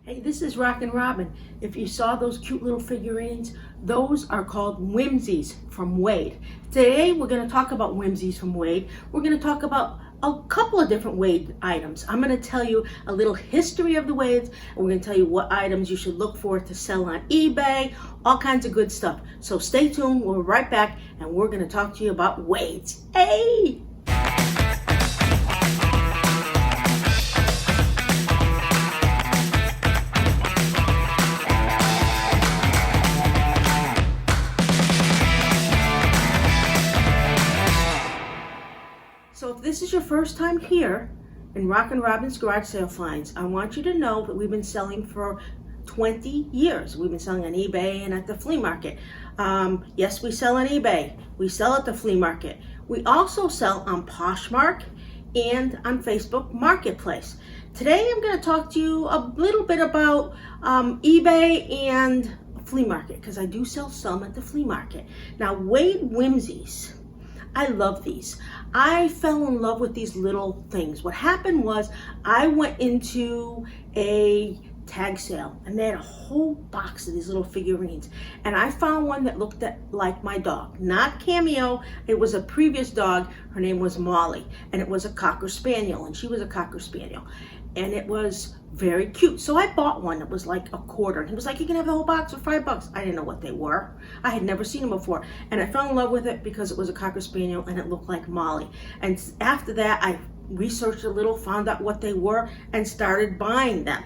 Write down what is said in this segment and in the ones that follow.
Hey, this is RockinRobin. If you saw those cute little figurines, those are called whimsies from Wade. Today we're going to talk about whimsies from Wade. We're going to talk about a couple of different Wade items. I'm going to tell you a little history of the Wades, and we're going to tell you what items you should look for to sell on eBay, all kinds of good stuff. So stay tuned, we'll be right back, and we're going to talk to you about Wades. Hey! So if this is your first time here in RockinRobin's Garage Sale Finds, I want you to know that we've been selling for 20 years. We've been selling on eBay and at the flea market. Yes, we sell on eBay. We sell at the flea market. We also sell on Poshmark and on Facebook Marketplace. Today I'm going to talk to you a little bit about eBay and flea market, because I do sell some at the flea market. Now, Wade Whimsies. I love these. I fell in love with these little things. What happened was I went into a tag sale and they had a whole box of these little figurines. And I found one that looked like my dog. Not Cameo, it was a previous dog. Her name was Molly, and it was a Cocker Spaniel, and she was a Cocker Spaniel. And it was very cute. So I bought one that was like a quarter. And he was like, you can have the whole box for $5. I didn't know what they were. I had never seen them before. And I fell in love with it because it was a Cocker Spaniel and it looked like Molly. And after that, I researched a little, found out what they were, and started buying them.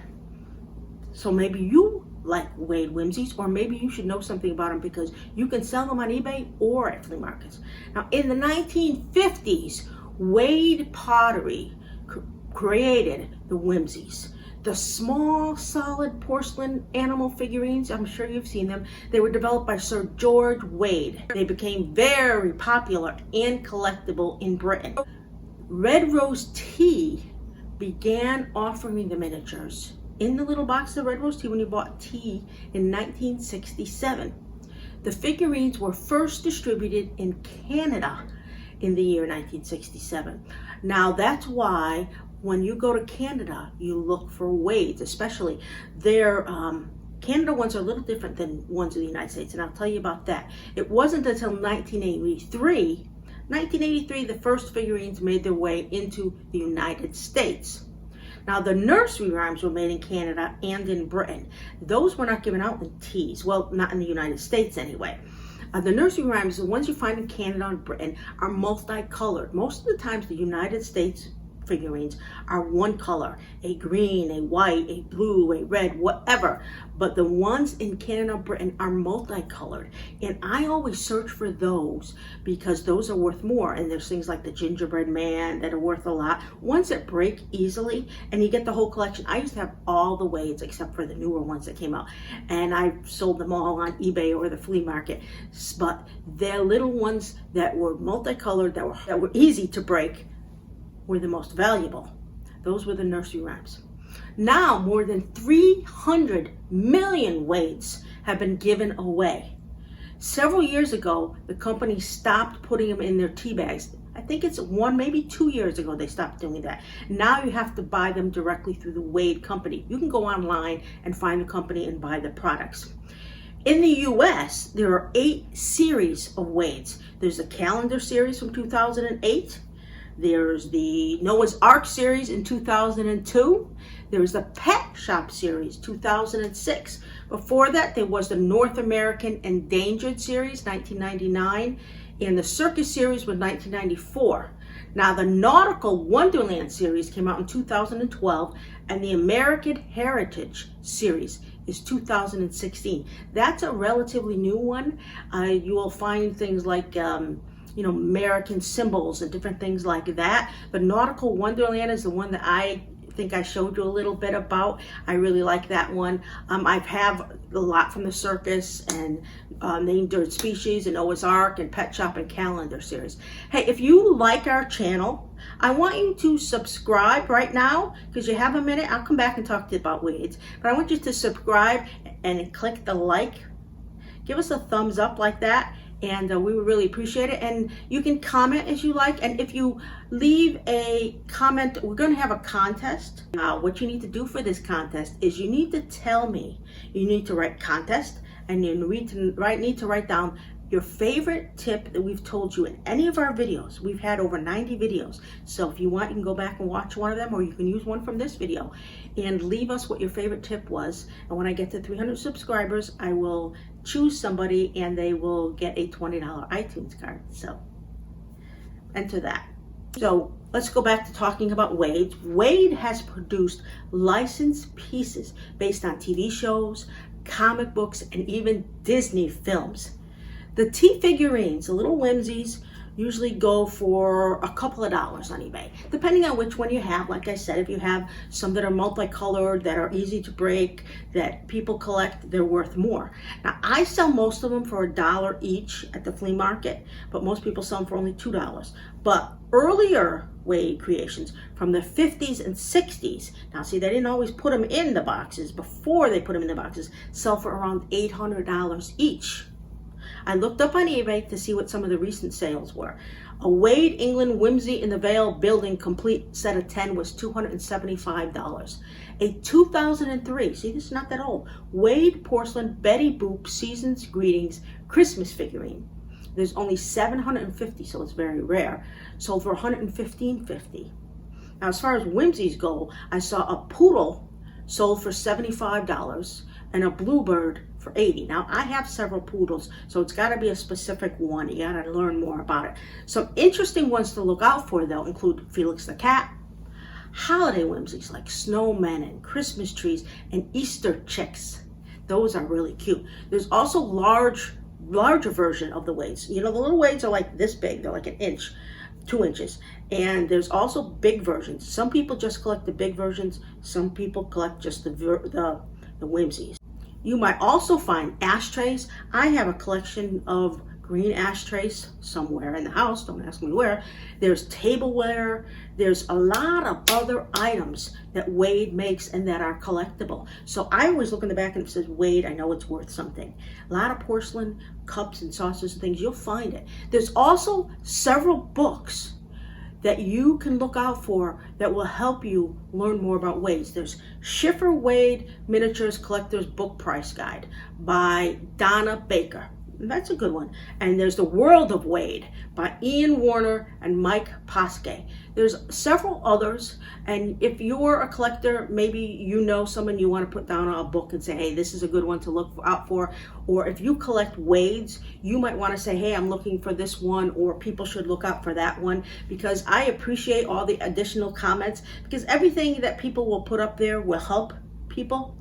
So maybe you like Wade Whimsies, or maybe you should know something about them because you can sell them on eBay or at flea markets. Now, in the 1950s, Wade Pottery created the Whimsies. The small, solid porcelain animal figurines, I'm sure you've seen them. They were developed by Sir George Wade. They became very popular and collectible in Britain. Red Rose Tea began offering the miniatures in the little box of Red Rose Tea when you bought tea in 1967. The figurines were first distributed in Canada in the year 1967. Now that's why when you go to Canada, you look for Wades, especially. Their Canada ones are a little different than ones in the United States, and I'll tell you about that. It wasn't until 1983, the first figurines made their way into the United States. Now, the nursery rhymes were made in Canada and in Britain. Those were not given out in teas. Well, not in the United States anyway. The nursery rhymes, the ones you find in Canada and Britain, are multicolored. Most of the times, the United States figurines are one color, a green, a white, a blue, a red, whatever. But the ones in Canada and Britain are multicolored. And I always search for those because those are worth more. And there's things like the gingerbread man that are worth a lot. Ones that break easily, and you get the whole collection. I used to have all the Wades except for the newer ones that came out. And I sold them all on eBay or the flea market. But they're little ones that were multicolored, that were easy to break, were the most valuable. Those were the nursery rhymes. Now more than 300 million Wades have been given away. Several years ago, the company stopped putting them in their tea bags. I think it's maybe 2 years ago they stopped doing that. Now you have to buy them directly through the Wade company. You can go online and find the company and buy the products. In the US, there are 8 series of Wades. There's a calendar series from 2008. There's the Noah's Ark series in 2002. There's the Pet Shop series, 2006. Before that, there was the North American Endangered series, 1999. And the Circus series was 1994. Now, the Nautical Wonderland series came out in 2012. And the American Heritage series is 2016. That's a relatively new one. You will find things like American symbols and different things like that. But Nautical Wonderland is the one that I think I showed you a little bit about. I really like that one. I have a lot from the Circus and the Endangered Species and Noah's Ark and Pet Shop and Calendar series. Hey, if you like our channel, I want you to subscribe right now because you have a minute. I'll come back and talk to you about Wades. But I want you to subscribe and click the like. Give us a thumbs up like that. and we would really appreciate it. And you can comment as you like, and if you leave a comment, we're going to have a contest. What you need to do for this contest is you need to tell me, you need to write contest, and you need to write down your favorite tip that we've told you in any of our videos. We've had over 90 videos. So if you want, you can go back and watch one of them, or you can use one from this video and leave us what your favorite tip was. And when I get to 300 subscribers, I will choose somebody and they will get a $20 iTunes card. So enter that. So let's go back to talking about Wade. Wade has produced licensed pieces based on TV shows, comic books, and even Disney films. The tea figurines, the little whimsies, usually go for a couple of dollars on eBay, depending on which one you have. Like I said, if you have some that are multicolored, that are easy to break, that people collect, they're worth more. Now, I sell most of them for $1 each at the flea market, but most people sell them for only $2. But earlier Wade creations from the 50s and 60s, now see, they didn't always put them in the boxes. Before they put them in the boxes, sell for around $800 each. I looked up on eBay to see what some of the recent sales were. A Wade England Whimsy in the Vale building complete set of 10 was $275. A 2003, see, this is not that old, Wade porcelain Betty Boop Season's Greetings Christmas figurine. There's only 750, so it's very rare. Sold for $115.50. Now, as far as whimsies go, I saw a poodle sold for $75 and a bluebird for $80. Now, I have several poodles, so it's got to be a specific one. You got to learn more about it. Some interesting ones to look out for, though, include Felix the cat, holiday whimsies like snowmen and Christmas trees, and Easter chicks. Those are really cute. There's also larger version of the Wades. You know, the little Wades are like this big. They're like an inch, 2 inches. And there's also big versions. Some people just collect the big versions. Some people collect just the whimsies. You might also find ashtrays. I have a collection of green ashtrays somewhere in the house. Don't ask me where. There's tableware. There's a lot of other items that Wade makes and that are collectible. So I always look in the back and it says Wade. I know it's worth something. A lot of porcelain cups and saucers and things. You'll find it. There's also several books that you can look out for that will help you learn more about Wades. There's Schiffer Wade Miniatures Collector's Book Price Guide by Donna Baker. That's a good one. And there's The World of Wade by Ian Warner and Mike Poske. There's several others, and if you're a collector, maybe you know someone you want to put down a book and say, hey, this is a good one to look out for. Or if you collect Wades, you might want to say, hey, I'm looking for this one, or people should look out for that one, because I appreciate all the additional comments, because everything that people will put up there will help people.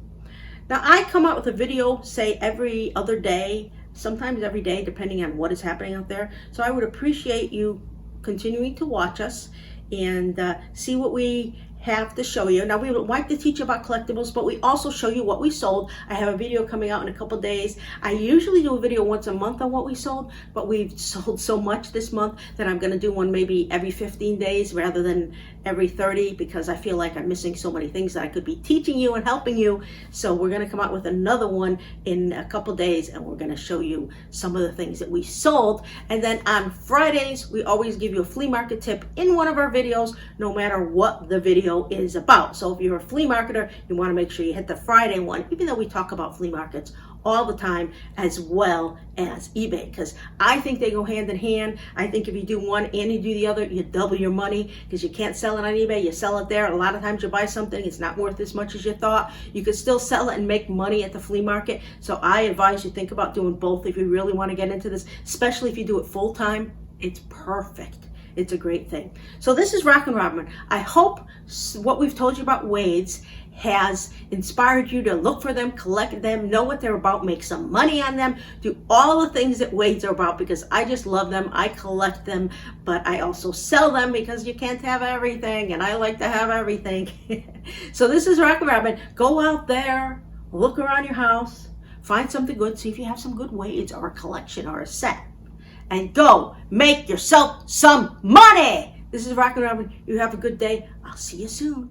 Now, I come out with a video, say, every other day, sometimes every day, depending on what is happening out there. So I would appreciate you continuing to watch us and see what we have to show you. Now, we would like to teach you about collectibles, but we also show you what we sold. I have a video coming out in a couple days. I usually do a video once a month on what we sold, but we've sold so much this month that I'm going to do one maybe every 15 days rather than every 30, because I feel like I'm missing so many things that I could be teaching you and helping you. So we're going to come out with another one in a couple days, and we're going to show you some of the things that we sold. And then on Fridays, we always give you a flea market tip in one of our videos, no matter what the video is about. So if you're a flea marketer, you want to make sure you hit the Friday one, even though we talk about flea markets all the time, as well as eBay, because I think they go hand in hand. I think if you do one and you do the other, you double your money, because you can't sell it on eBay, you sell it there. A lot of times you buy something, it's not worth as much as you thought. You could still sell it and make money at the flea market. So I advise you think about doing both if you really want to get into this, especially if you do it full time. It's perfect. It's a great thing. So this is RockinRobin. I hope what we've told you about Wades has inspired you to look for them, collect them, know what they're about, make some money on them, do all the things that Wades are about, because I just love them. I collect them, but I also sell them because you can't have everything, and I like to have everything. So this is RockinRobin. Go out there, look around your house, find something good, see if you have some good Wades or a collection or a set, and go make yourself some money. This is RockinRobin. You have a good day. I'll see you soon.